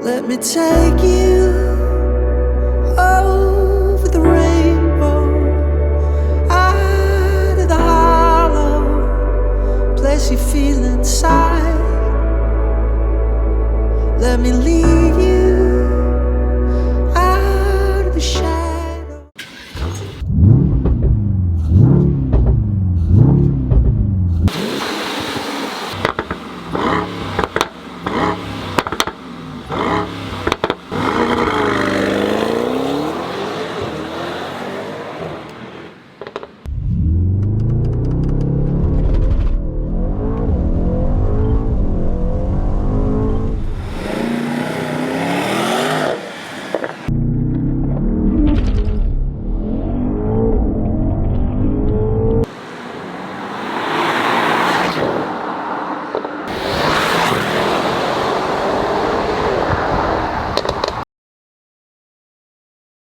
Let me take you over the rainbow, out of the hollow place you feel inside. Let me lead you out of the shadow.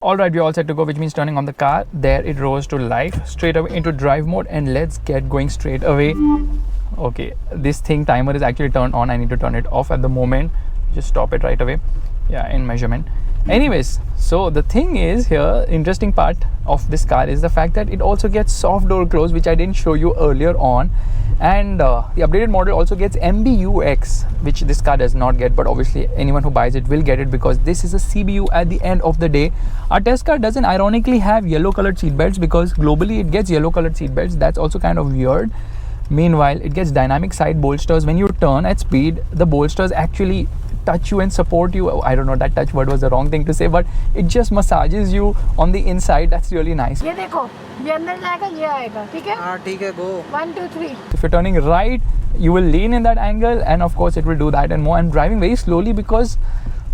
Alright, we're all set to go, which means turning on the car. There it rose to life, straight away into drive mode, and let's get going straight away. Okay, this thing timer is actually turned on. I need to turn it off at the moment. Just stop it right away. Yeah, in measurement. Anyways, so the thing is here, interesting part of this car is the fact that it also gets soft door close, which I didn't show you earlier on. And the updated model also gets MBUX, which this car does not get, but obviously anyone who buys it will get it because this is a CBU at the end of the day. Our test car doesn't ironically have yellow colored seatbelts because globally it gets yellow colored seatbelts. That's also kind of weird. Meanwhile, it gets dynamic side bolsters. When you turn at speed, the bolsters actually touch you and support you. I don't know, that touch word was the wrong thing to say, but it just massages you on the inside. That's really nice. ये देखो, ये अंदर जाएगा, ये आएगा, ठीक है? हाँ ठीक है, go. 1, 2, 3. If you're turning right, you will lean in that angle, and of course it will do that and more. I'm driving very slowly because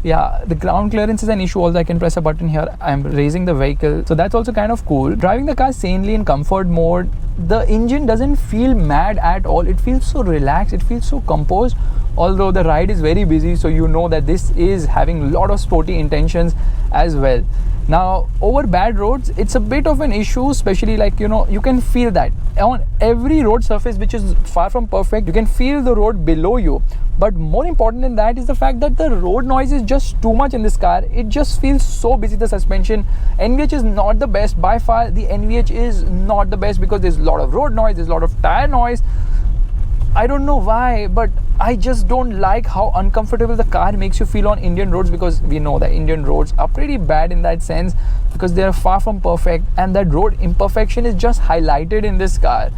yeah, the ground clearance is an issue. Although I can press a button here, I'm raising the vehicle, so that's also kind of cool. Driving the car sanely in comfort mode, the engine doesn't feel mad at all. It feels so relaxed, it feels so composed. Although the ride is very busy, so you know that this is having a lot of sporty intentions as well. Now, over bad roads, it's a bit of an issue, especially like, you know, you can feel that on every road surface, which is far from perfect, you can feel the road below you. But more important than that is the fact that the road noise is just too much in this car. It just feels so busy, the suspension. NVH is not the best. By far, the NVH is not the best because there's a lot of road noise, there's a lot of tire noise. I don't know why, but I just don't like how uncomfortable the car makes you feel on Indian roads, because we know that Indian roads are pretty bad in that sense because they are far from perfect, and that road imperfection is just highlighted in this car.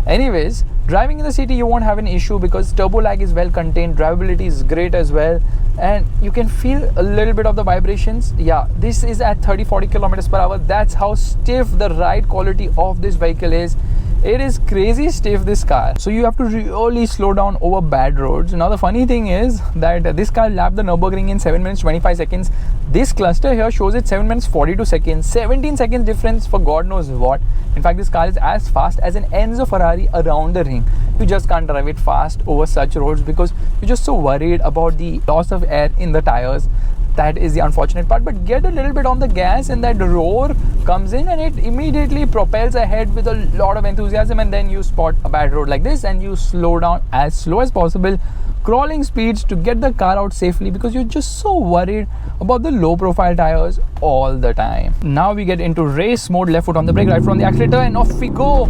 Anyways, driving in the city you won't have an issue because turbo lag is well contained, drivability is great as well, and you can feel a little bit of the vibrations. Yeah, this is at 30-40 kilometers per hour. That's how stiff the ride quality of this vehicle is. It is crazy stiff, this car. So you have to really slow down over bad roads. Now the funny thing is that this car lapped the Nürburgring in 7 minutes 25 seconds. This cluster here shows it 7 minutes 42 seconds. 17 seconds difference for God knows what. In fact, this car is as fast as an Enzo Ferrari around the ring. You just can't drive it fast over such roads because you're just so worried about the loss of air in the tires. That is the unfortunate part, but get a little bit on the gas and that roar comes in and it immediately propels ahead with a lot of enthusiasm, and then you spot a bad road like this and you slow down as slow as possible, crawling speeds to get the car out safely because you're just so worried about the low profile tires all the time. Now we get into race mode, left foot on the brake, right foot on the accelerator, and off we go.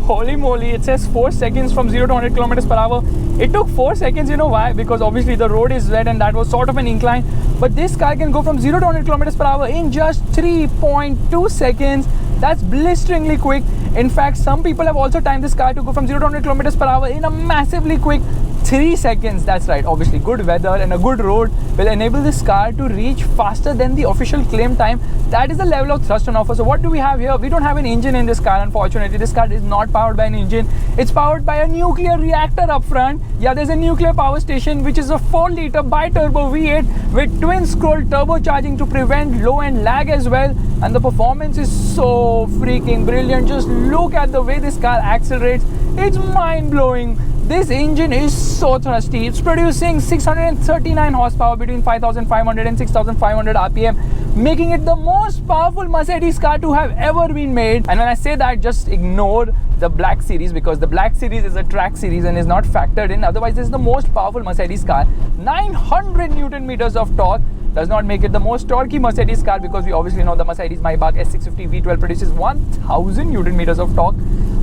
Holy moly, it says 4 seconds from 0 to 100 kilometers per hour. It took 4 seconds, you know why? Because obviously the road is wet and that was sort of an incline. But this car can go from 0 to 100 kilometers per hour in just 3.2 seconds. That's blisteringly quick. In fact, some people have also timed this car to go from 0 to 100 kilometers per hour in a massively quick 3 seconds. That's right. Obviously, good weather and a good road will enable this car to reach faster than the official claim time. That is the level of thrust on offer. So what do we have here? We don't have an engine in this car, unfortunately. This car is not powered by an engine. It's powered by a nuclear reactor up front. Yeah, there's a nuclear power station, which is a 4-liter bi-turbo V8 with twin-scroll turbocharging to prevent low-end lag as well. And the performance is so freaking brilliant. Just look at the way this car accelerates. It's mind-blowing. This engine is so thrusty. It's producing 639 horsepower between 5,500 and 6,500 RPM, making it the most powerful Mercedes car to have ever been made. And when I say that, just ignore the Black Series, because the Black Series is a track series and is not factored in. Otherwise, this is the most powerful Mercedes car. 900 Newton meters of torque. Does not make it the most torquey Mercedes car, because we obviously know the Mercedes-Maybach S650 V12 produces 1000 Newton meters of torque.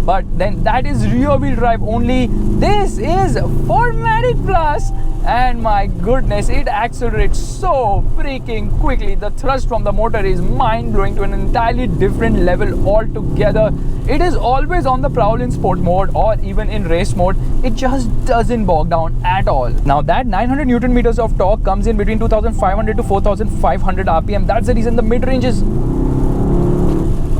But then that is rear wheel drive only. This is 4MATIC Plus, and my goodness, it accelerates so freaking quickly. The thrust from the motor is mind-blowing to an entirely different level altogether. It is always on the prowl in sport mode or even in race mode. It just doesn't bog down at all. Now that 900 Newton meters of torque comes in between 2500 to 4500 RPM. That's the reason the mid-range is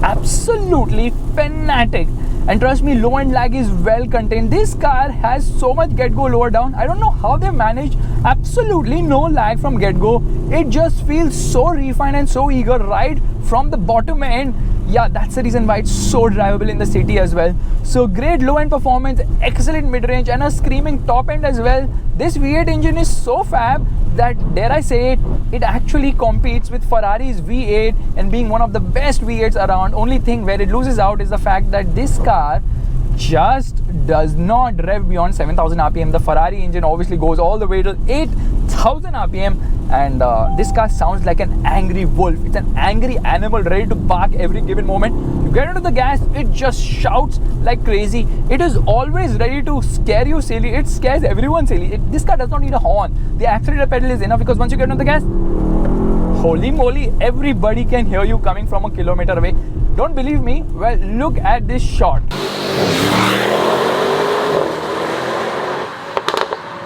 absolutely fanatic. And trust me, low end lag is well contained. This car has so much get-go lower down. I don't know how they managed absolutely no lag from get-go. It just feels so refined and so eager right from the bottom end. Yeah, that's the reason why it's so drivable in the city as well. So great low-end performance, excellent mid-range, and a screaming top end as well. This V8 engine is so fab that, dare I say it, it actually competes with Ferrari's V8 and being one of the best V8s around. Only thing where it loses out is the fact that this car just does not rev beyond 7,000 RPM. The Ferrari engine obviously goes all the way to 8,000 RPM, and this car sounds like an angry wolf. It's an angry animal ready to bark every given moment. You get into the gas, it just shouts like crazy. It is always ready to scare you silly. It scares everyone silly. This car does not need a horn. The accelerator pedal is enough, because once you get into the gas, holy moly, everybody can hear you coming from a kilometer away. Don't believe me? Well, look at this shot.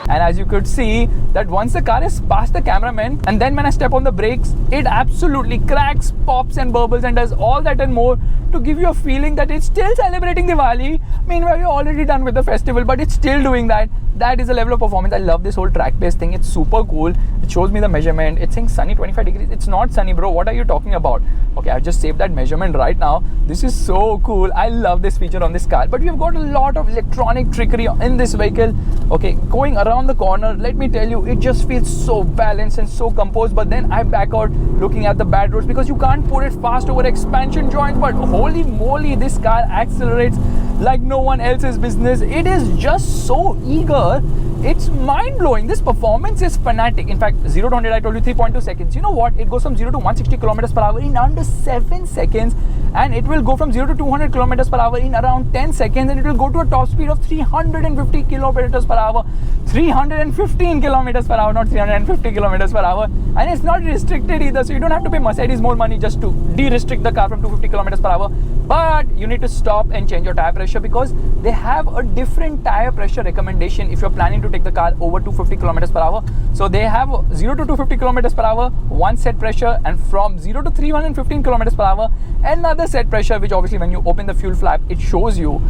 And as you could see, that once the car is past the cameraman, and then when I step on the brakes, it absolutely cracks, pops and burbles and does all that and more to give you a feeling that it's still celebrating Diwali. Meanwhile, you're already done with the festival, but it's still doing that. That is a level of performance. I love this whole track-based thing. It's super cool. It shows me the measurement. It's saying sunny 25 degrees. It's not sunny, bro. What are you talking about? Okay, I've just saved that measurement right now. This is so cool. I love this feature on this car. But we've got a lot of electronic trickery in this vehicle. Okay, going around the corner, let me tell you, it just feels so balanced and so composed. But then I back out looking at the bad roads, because you can't put it fast over expansion joints. But holy moly, this car accelerates like no one else's business. It is just so eager. It's mind-blowing. This performance is fanatic. In fact, 0 to 100, I told you 3.2 seconds. You know what? It goes from 0 to 160 kilometers per hour in under 7 seconds. And it will go from 0 to 200 kilometers per hour in around 10 seconds. And it will go to a top speed of 350 kilometers per hour. 315 kilometers per hour, not 350 kilometers per hour. And it's not restricted either. So you don't have to pay Mercedes more money just to de-restrict the car from 250 kilometers per hour. But you need to stop and change your tire pressure, because they have a different tire pressure recommendation if you're planning to take the car over 250 kilometers per hour. So they have 0 to 250 kilometers per hour, one set pressure, and from 0 to 315 kilometers per hour, another set pressure, which obviously when you open the fuel flap, it shows you.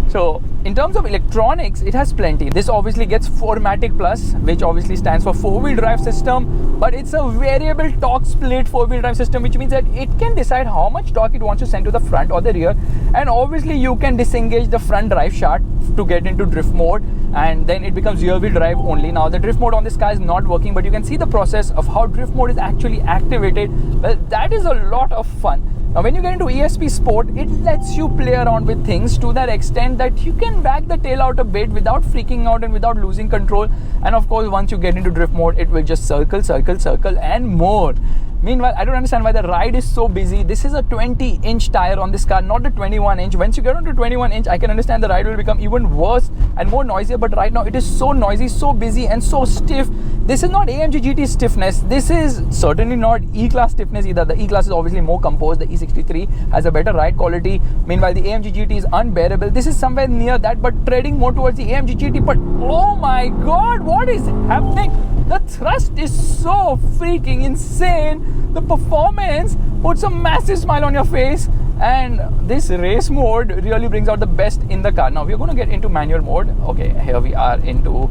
So in terms of electronics, it has plenty. This obviously gets 4MATIC Plus, which obviously stands for 4-wheel drive system, but it's a variable torque split 4-wheel drive system, which means that it can decide how much torque it wants to send to the front or the rear. And obviously you can disengage the front drive shaft to get into drift mode, and then it becomes rear wheel drive only. Now the drift mode on this car is not working, but you can see the process of how drift mode is actually activated. Well, that is a lot of fun. Now when you get into ESP Sport, it lets you play around with things to that extent that you can wag the tail out a bit without freaking out and without losing control. And of course, once you get into drift mode, it will just circle, circle, circle and more. Meanwhile, I don't understand why the ride is so busy. This is a 20-inch tire on this car, not a 21-inch. Once you get onto 21-inch, I can understand the ride will become even worse and more noisier. But right now, it is so noisy, so busy and so stiff. This is not AMG GT stiffness. This is certainly not E-Class stiffness either. The E-Class is obviously more composed. The E63 has a better ride quality. Meanwhile, the AMG GT is unbearable. This is somewhere near that, but treading more towards the AMG GT. But oh my God, what is happening? The thrust is so freaking insane. The performance puts a massive smile on your face, and this race mode really brings out the best in the car. Now we're going to get into manual mode. Okay, here we are into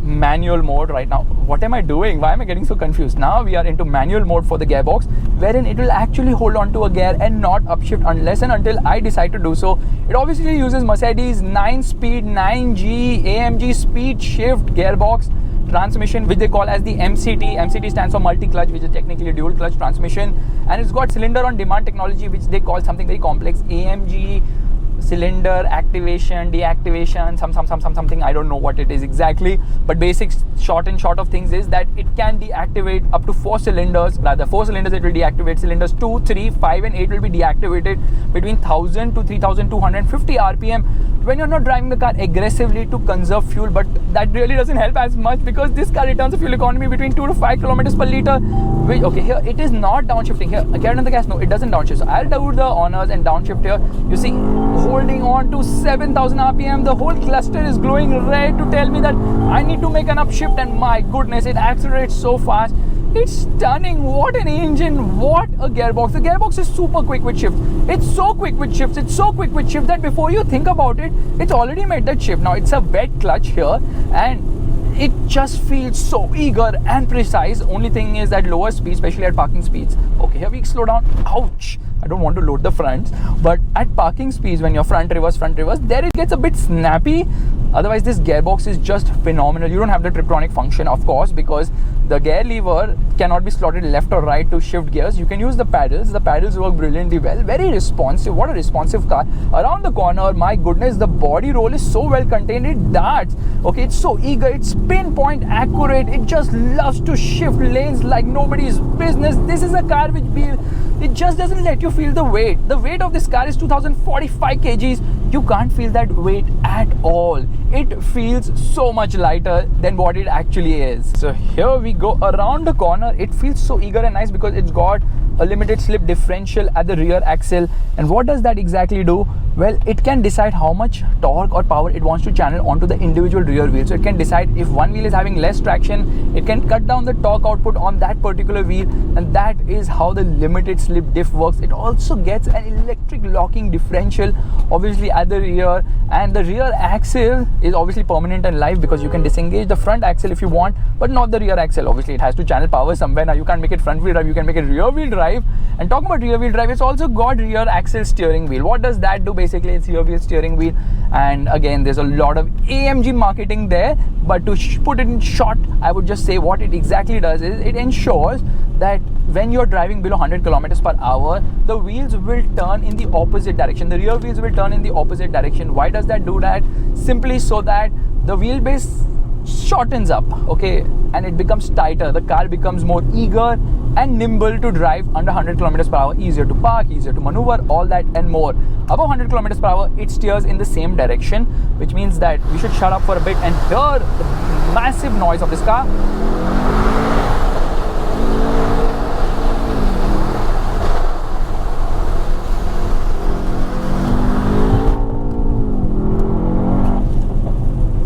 manual mode right now. What am I doing? Why am I getting so confused? Now we are into manual mode for the gearbox, wherein it will actually hold on to a gear and not upshift unless and until I decide to do so. It obviously uses Mercedes 9-speed 9G AMG speed shift gearbox transmission, which they call as the MCT. MCT stands for multi-clutch, which is technically dual clutch transmission, and it's got cylinder on demand technology, which they call something very complex, AMG cylinder activation, deactivation, something, I don't know what it is exactly, but basic short of things is that it can deactivate up to 4 cylinders. Rather 4 cylinders it will deactivate. Cylinders 2, 3, 5 and 8 will be deactivated between 1000 to 3250 RPM when you're not driving the car aggressively to conserve fuel. But that really doesn't help as much, because this car returns a fuel economy between 2 to 5 kilometers per liter. Which, okay, here it is not downshifting. Here, carry on the gas, no, it doesn't downshift. So I'll do the honors and downshift here. You see, holding on to 7000 RPM, the whole cluster is glowing red to tell me that I need to make an upshift, and my goodness, it accelerates so fast. It's stunning. What an engine, what a gearbox. The gearbox is super quick with shift. It's so quick with shifts, that before you think about it, it's already made that shift. Now it's a wet clutch here, and it just feels so eager and precise. Only thing is that lower speed, especially at parking speeds. Okay, here we slow down. Ouch! I don't want to load the fronts, but at parking speeds, when you're front reverse, there it gets a bit snappy. Otherwise, this gearbox is just phenomenal. You don't have the Tiptronic function, of course, because the gear lever cannot be slotted left or right to shift gears. You can use the pedals. The pedals work brilliantly well. Very responsive. What a responsive car. Around the corner, my goodness, the body roll is so well contained. It darts. Okay, it's so eager. It's pinpoint accurate. It just loves to shift lanes like nobody's business. This is a car which it just doesn't let you feel the weight. The weight of this car is 2045 kgs. You can't feel that weight at all. It feels so much lighter than what it actually is. So here we go around the corner. It feels so eager and nice because it's got a limited slip differential at the rear axle. And what does that exactly do? Well, it can decide how much torque or power it wants to channel onto the individual rear wheel. So it can decide if one wheel is having less traction, it can cut down the torque output on that particular wheel, and that is how the limited slip diff works. It also gets an electric locking differential obviously at the rear, and the rear axle is obviously permanent and live because you can disengage the front axle if you want, but not the rear axle. Obviously it has to channel power somewhere. Now you can't make it front wheel drive, you can make it rear wheel drive. And talking about rear wheel drive, it's also got rear axle steering wheel. What does that do? Basically it's rear wheel steering wheel, and again there's a lot of AMG marketing there, but to put it in short, I would just say what it exactly does is it ensures that when you're driving below 100 kilometers per hour, the wheels will turn in the opposite direction. The rear wheels will turn in the opposite direction. Why does that do that? Simply so that the wheelbase shortens up, okay, and it becomes tighter. The car becomes more eager and nimble to drive under 100 kilometers per hour, easier to park, easier to maneuver, all that and more. Above 100 kilometers per hour, it steers in the same direction, which means that we should shut up for a bit and hear the massive noise of this car.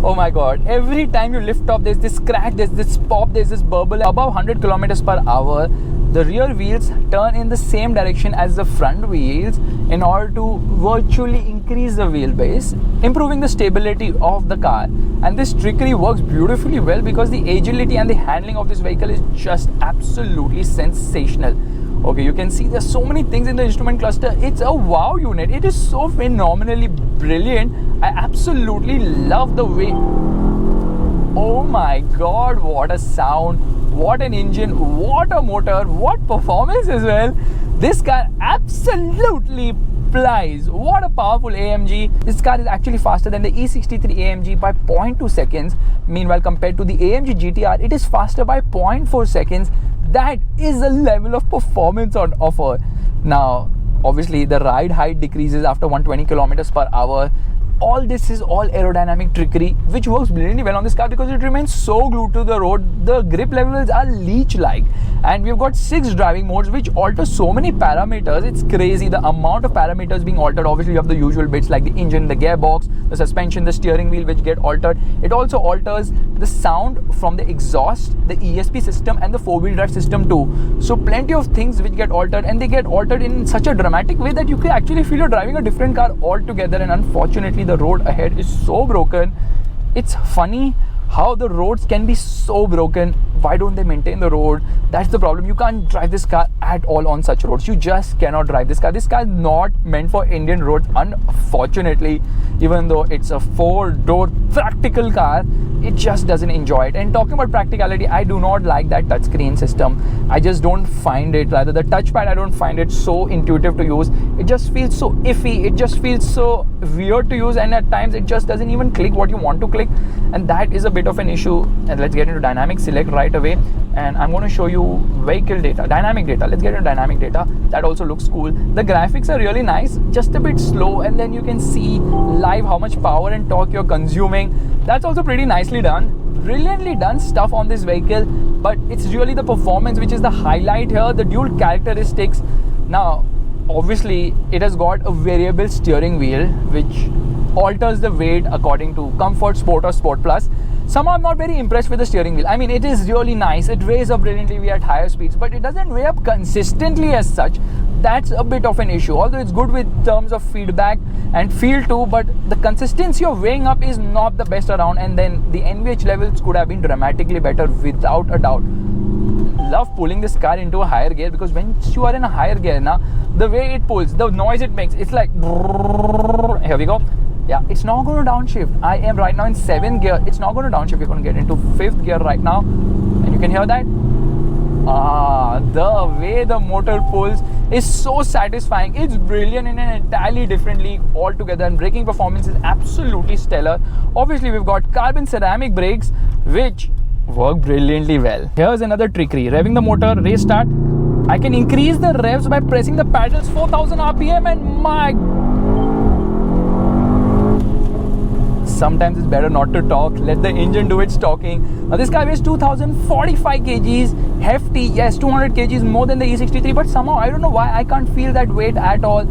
Oh my god, every time you lift off, there's this crack, there's this pop, there's this burble. Above 100 kilometers per hour, the rear wheels turn in the same direction as the front wheels in order to virtually increase the wheelbase, improving the stability of the car. And this trickery works beautifully well because the agility and the handling of this vehicle is just absolutely sensational. Okay, you can see there's so many things in the instrument cluster. It's a wow unit. It is so phenomenally brilliant. I absolutely love the way. Oh my god, what a sound, what an engine, what a motor, what performance as well. This car absolutely flies. What a powerful AMG. This car is actually faster than the E63 AMG by 0.2 seconds. Meanwhile, compared to the AMG GTR, it is faster by 0.4 seconds. That is the level of performance on offer. Now, obviously, the ride height decreases after 120 kilometers per hour. All this is all aerodynamic trickery, which works brilliantly well on this car because it remains so glued to the road. The grip levels are leech-like, and we've got 6 driving modes which alter so many parameters. It's crazy the amount of parameters being altered. Obviously, you have the usual bits like the engine, the gearbox, the suspension, the steering wheel, which get altered. It also alters the sound from the exhaust, the ESP system, and the 4-wheel drive system too. So plenty of things which get altered, and they get altered in such a dramatic way that you can actually feel you're driving a different car altogether. And unfortunately, the road ahead is so broken. It's funny how the roads can be so broken. Why don't they maintain the road? That's the problem. You can't drive this car at all on such roads. You just cannot drive this car. This car is not meant for Indian roads, unfortunately. Even though it's a 4-door practical car, it just doesn't enjoy it. And talking about practicality, I do not like that touchscreen system. I just don't find it, rather the touchpad, I don't find it so intuitive to use. It just feels so iffy. It just feels so weird to use, and at times it just doesn't even click what you want to click, and that is a bit of an issue. And let's get into dynamic select right away, and I'm going to show you vehicle data, dynamic data. Let's get into dynamic data. That also looks cool. The graphics are really nice, just a bit slow, and then you can see live how much power and torque you're consuming. That's also pretty nicely done. Brilliantly done stuff on this vehicle, but it's really the performance which is the highlight here, the dual characteristics. Now obviously it has got a variable steering wheel which alters the weight according to comfort, sport or sport plus. Somehow I'm not very impressed with the steering wheel. I mean, it is really nice, it weighs up brilliantly at higher speeds, but it doesn't weigh up consistently as such. That's a bit of an issue, although it's good with terms of feedback and feel too, but the consistency of weighing up is not the best around, and then the NVH levels could have been dramatically better without a doubt. Love pulling this car into a higher gear, because once you are in a higher gear now, the way it pulls, the noise it makes, it's like here we go. Yeah, it's not going to downshift. I am right now in 7th gear. It's not going to downshift. We're going to get into 5th gear right now, and you can hear that. The way the motor pulls is so satisfying. It's brilliant in an entirely different league altogether, and braking performance is absolutely stellar. Obviously, we've got carbon ceramic brakes which work brilliantly well. Here's another trickery. Revving the motor, race start. I can increase the revs by pressing the pedals 4000 RPM, and my... sometimes it's better not to talk. Let the engine do its talking. Now this car weighs 2045 kgs, hefty, yes, 200 kgs more than the E63, but somehow I don't know why I can't feel that weight at all.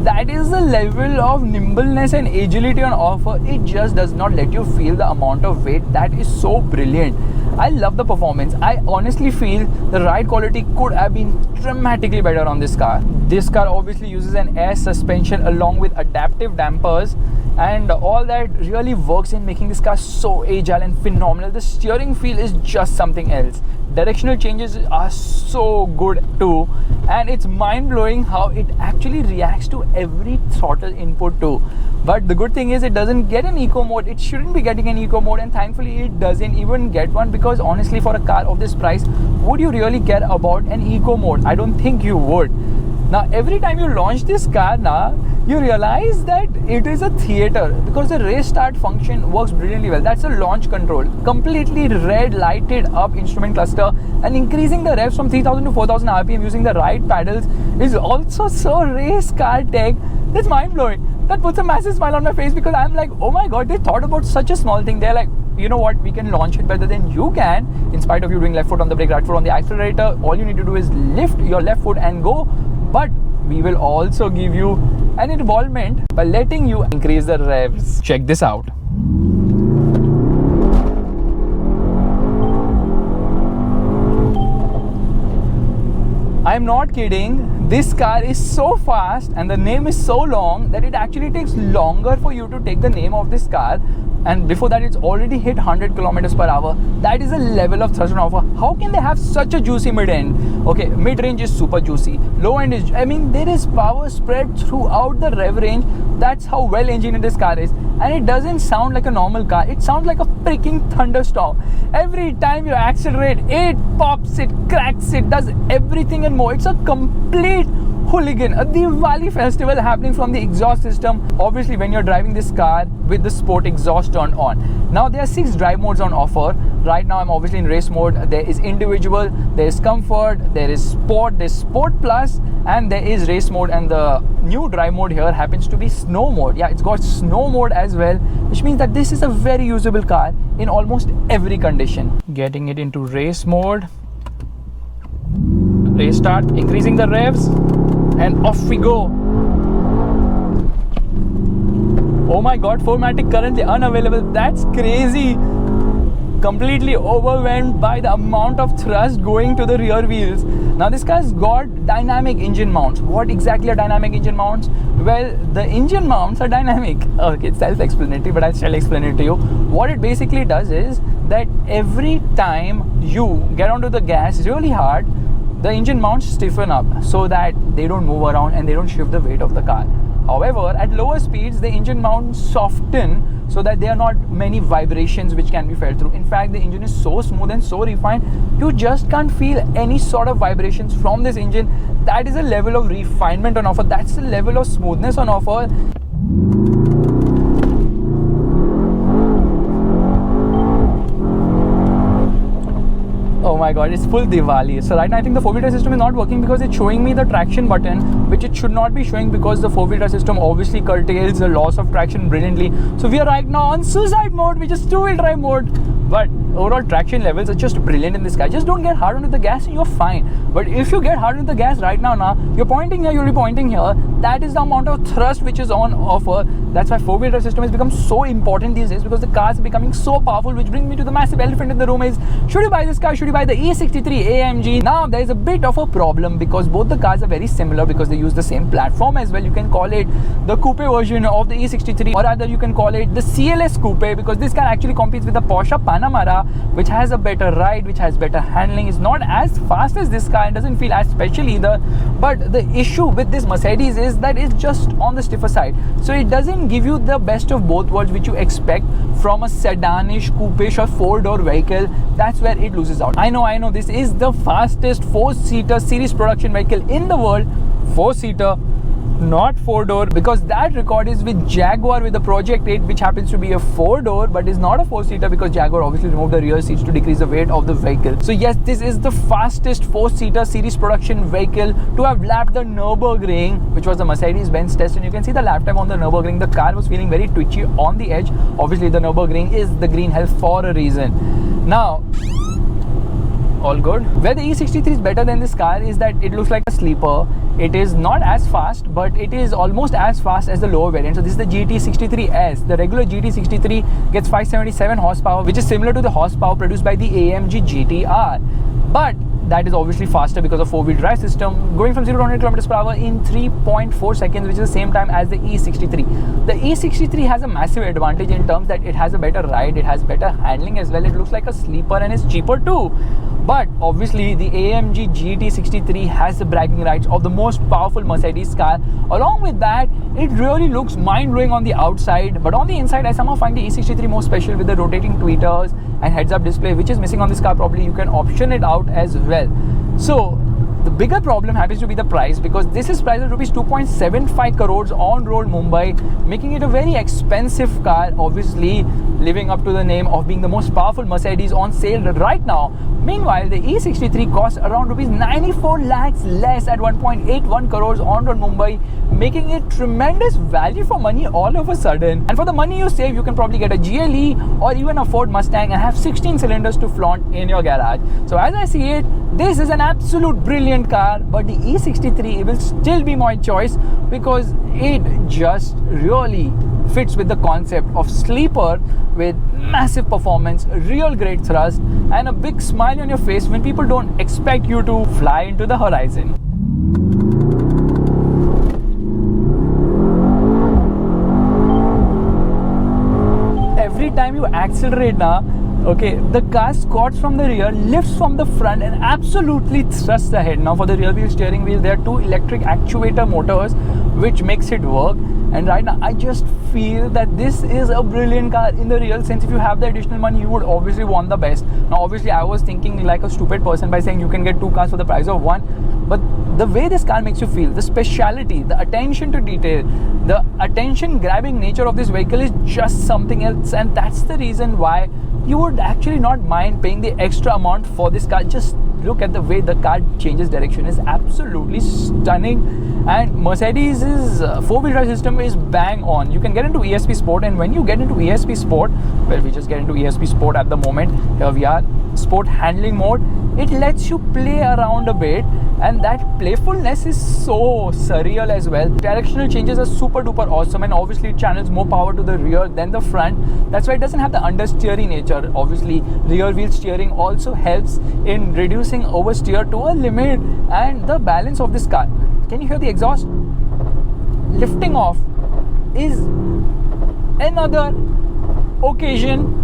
That is the level of nimbleness and agility on offer. It just does not let you feel the amount of weight. That is so brilliant. I love the performance. I honestly feel the ride quality could have been dramatically better on this car. This car obviously uses an air suspension along with adaptive dampers, and all that really works in making this car so agile and phenomenal. The steering feel is just something else. Directional changes are so good too, and it's mind-blowing how it actually reacts to every throttle input too. But the good thing is it doesn't get an eco mode. It shouldn't be getting an eco mode, and thankfully it doesn't even get one, because honestly, for a car of this price, would you really care about an eco mode? I don't think you would. Now every time you launch this car now, you realize that it is a theater, because the race start function works brilliantly well. That's a launch control, completely red lighted up instrument cluster, and increasing the revs from 3000 to 4000 RPM using the right pedals is also so race car tech. That's mind blowing. That puts a massive smile on my face, because I'm like, oh my god, they thought about such a small thing. They're like, you know what, we can launch it better than you can, in spite of you doing left foot on the brake, right foot on the accelerator. All you need to do is lift your left foot and go. But we will also give you an involvement by letting you increase the revs. Check this out. I'm not kidding. This car is so fast and the name is so long that it actually takes longer for you to take the name of this car. And before that, it's already hit 100 kilometers per hour. That is a level of thrust on offer. How can they have such a juicy mid-end? Okay, mid-range is super juicy. Low-end is, I mean, there is power spread throughout the rev range. That's how well engineered this car is. And it doesn't sound like a normal car. It sounds like a freaking thunderstorm. Every time you accelerate, it pops, it cracks, it does everything and more. It's a complete hooligan, a Diwali festival happening from the exhaust system. Obviously, when you're driving this car with the sport exhaust turned on. Now, there are 6 drive modes on offer. Right now, I'm obviously in race mode. There is individual, there is comfort, there is sport, there's sport plus, and there is race mode. And the new drive mode here happens to be snow mode. Yeah, it's got snow mode as well, which means that this is a very usable car in almost every condition. Getting it into race mode. Race start, increasing the revs, and off we go. Oh my god, 4MATIC currently unavailable. That's crazy. Completely overwhelmed by the amount of thrust going to the rear wheels. Now this car's got dynamic engine mounts. What exactly are dynamic engine mounts? Well, the engine mounts are dynamic. Okay, it's self-explanatory, but I'll still explain it to you. What it basically does is that every time you get onto the gas really hard, the engine mounts stiffen up so that they don't move around and they don't shift the weight of the car. However, at lower speeds, the engine mounts soften so that there are not many vibrations which can be felt through. In fact, the engine is so smooth and so refined, you just can't feel any sort of vibrations from this engine. That is a level of refinement on offer. That's the level of smoothness on offer. Oh my god, it's full Diwali. So right now I think the 4-wheel drive system is not working because it's showing me the traction button, which it should not be showing because the 4-wheel drive system obviously curtails the loss of traction brilliantly. So we are right now on suicide mode, which is 2-wheel drive mode. But overall traction levels are just brilliant in this car. Just don't get hard onto the gas and you're fine. But if you get hard onto the gas right now, you're pointing here, you'll be pointing here. That is the amount of thrust which is on offer. That's why 4-wheel drive system has become so important these days, because the cars are becoming so powerful, which brings me to the massive elephant in the room is, should you buy this car? Should you buy the E63 AMG? Now there is a bit of a problem because both the cars are very similar because they use the same platform as well. You can call it the coupe version of the E63, or rather you can call it the CLS coupe, because this car actually competes with the Porsche Panamera, which has a better ride, which has better handling. It's not as fast as this car and doesn't feel as special either. But the issue with this Mercedes is that it's just on the stiffer side. So it doesn't give you the best of both worlds which you expect from a sedanish, coupe-ish or 4-door vehicle. That's where it loses out. I know, this is the fastest 4-seater series production vehicle in the world. 4-seater, not 4-door, because that record is with Jaguar with the Project 8, which happens to be a 4-door but is not a 4-seater because Jaguar obviously removed the rear seats to decrease the weight of the vehicle. So yes, this is the fastest 4-seater series production vehicle to have lapped the Nürburgring, which was the Mercedes-Benz test, and you can see the lap time on the Nürburgring. The car was feeling very twitchy on the edge. Obviously the Nürburgring is the green hell for a reason. Now, all good. Where the E63 is better than this car is that it looks like a sleeper. It is not as fast, but it is almost as fast as the lower variant. So this is the GT63S. The regular GT63 gets 577 horsepower, which is similar to the horsepower produced by the AMG GTR. But that is obviously faster because of 4-wheel drive system, going from 0 to 100 km per hour in 3.4 seconds, which is the same time as the E63. The E63 has a massive advantage in terms that it has a better ride, it has better handling as well. It looks like a sleeper and is cheaper too. But obviously the AMG GT63 has the bragging rights of the most powerful Mercedes car. Along with that, it really looks mind-blowing on the outside, but on the inside I somehow find the E63 more special with the rotating tweeters and heads-up display, which is missing on this car. Probably you can option it out as well. So the bigger problem happens to be the price, because this is priced at rupees 2.75 crores on road Mumbai, making it a very expensive car, obviously living up to the name of being the most powerful Mercedes on sale right now. Meanwhile, the E63 costs around rupees 94 lakhs less at 1.81 crores on road Mumbai, making it tremendous value for money all of a sudden. And for the money you save, you can probably get a GLE or even a Ford Mustang and have 16 cylinders to flaunt in your garage. So as I see it, this is an absolute brilliant car, but the E63 will still be my choice because it just really fits with the concept of sleeper with massive performance, real great thrust, and a big smile on your face when people don't expect you to fly into the horizon. Every time you accelerate now, okay, the car squats from the rear, lifts from the front and absolutely thrusts ahead. Now for the rear wheel steering wheel, there are 2 electric actuator motors which makes it work. And right now I just feel that this is a brilliant car in the real sense. If you have the additional money, you would obviously want the best. Now obviously I was thinking like a stupid person by saying you can get 2 cars for the price of one. But the way this car makes you feel, the speciality, the attention to detail, the attention grabbing nature of this vehicle is just something else. And that's the reason why you would actually not mind paying the extra amount for this car. Just look at the way the car changes direction. Is absolutely stunning. And Mercedes's 4-wheel drive system is bang on. You can get into ESP Sport, and when you get into ESP Sport, well, we just get into ESP Sport at the moment. Here we are, Sport handling mode. It lets you play around a bit, and that playfulness is so surreal as well. Directional changes are super duper awesome, and obviously it channels more power to the rear than the front. That's why it doesn't have the understeering nature. Obviously rear wheel steering also helps in reducing oversteer to a limit. And the balance of this car, can you hear the exhaust? Lifting off is another occasion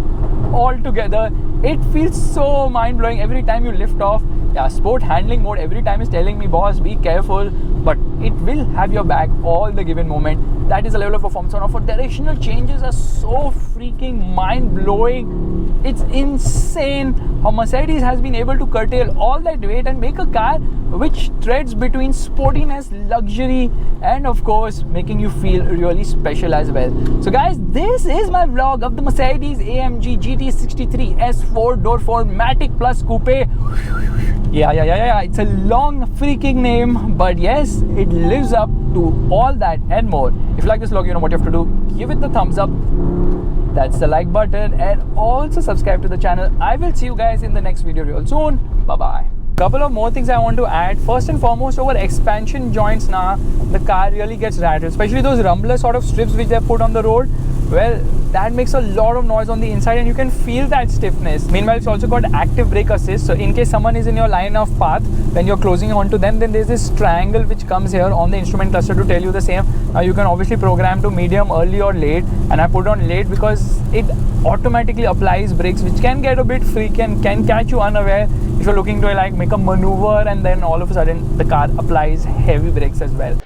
altogether. It feels so mind-blowing every time you lift off. Yeah, sport handling mode every time is telling me, boss, be careful, but it will have your back all the given moment. That is a level of performance. One of our directional changes are so freaking mind-blowing. It's insane how Mercedes has been able to curtail all that weight and make a car which treads between sportiness, luxury, and of course making you feel really special as well. So guys, this is my vlog of the Mercedes AMG GT63 S4 Door 4 Matic Plus Coupe. Yeah, it's a long freaking name, but yes, it lives up to all that and more. If you like this vlog, you know what you have to do. Give it the thumbs up, that's the like button, and also subscribe to the channel. I will see you guys in the next video real soon. Bye bye. Couple of more things I want to add. First and foremost, over expansion joints now, the car really gets rattled, especially those rumbler sort of strips which they put on the road. Well, that makes a lot of noise on the inside and you can feel that stiffness. Meanwhile, it's also got active brake assist, so in case someone is in your line of path when you're closing onto them, then there's this triangle which comes here on the instrument cluster to tell you the same. Now you can obviously program to medium, early or late, and I put on late because it automatically applies brakes, which can get a bit freaky and can catch you unaware if you're looking to like make a maneuver and then all of a sudden the car applies heavy brakes as well.